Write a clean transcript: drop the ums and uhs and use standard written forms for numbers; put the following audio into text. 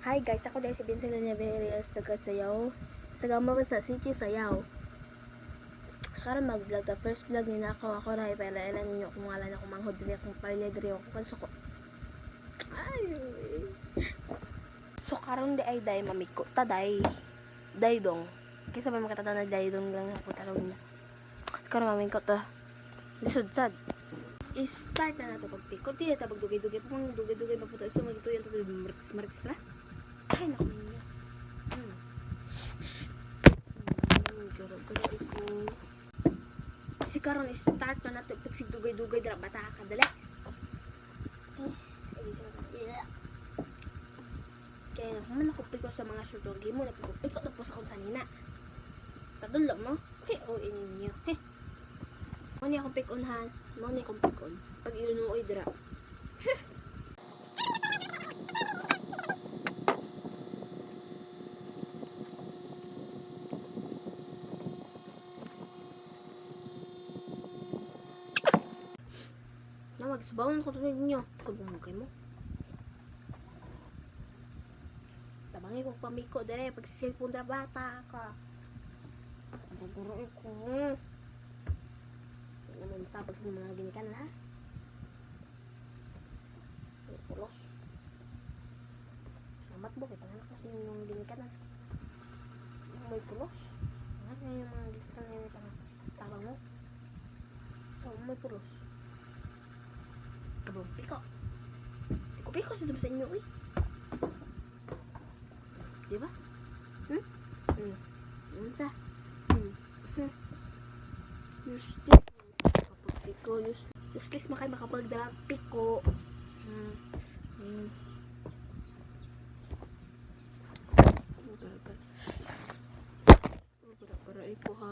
Hi guys, ako dahil si Vincent Navarez, taga Sayaw. Sagama ba sa City Sayaw. Karon mag-vlog ta. First vlog ni ako ray pailan ninyo kung ngalan ako manghod diri akong pailedri ako kansuko. Ay. So karon di ay day mamiko ta day. Day dong. Kaysa may makita na day dong lang ako talon niya. Karon mamiko ta. Lisod sad. I-start na nato pagpikot. Di ta pagdugay-dugay pa mang dugay-dugay pa puto. So magtuyon to martis ra. Ay naku niya. Gara-gara ko. Si karon i-start na nato pagsig dugay-dugay dira bata ka dali. Kaya naman ako piko sa mga shoot game mo na piko na po sa kung sanina. Padulong mo. Hey, o inyo. Hey. Mo ni akong pikonhan. Mo ni akong pikon. Pag inunoy dira. Na magsubawan ko tulad ninyo. Sabong mo kayo mo. Tabangi kong pamiko dere pag cellphone dra bata ka. Buburoy ko. Naman tapos ng mga ginikan ha. Pulos. Salamat mo kita na kasi yung ginikan ha. May pulos. Ano yung mga ginikan na yung tabang mo? Oh, may pulos. Kabong piko. Piko sa sa inyo eh. Diba? Unsa? Useless. Piko, useless makay makapagdala piko. Para iko ha.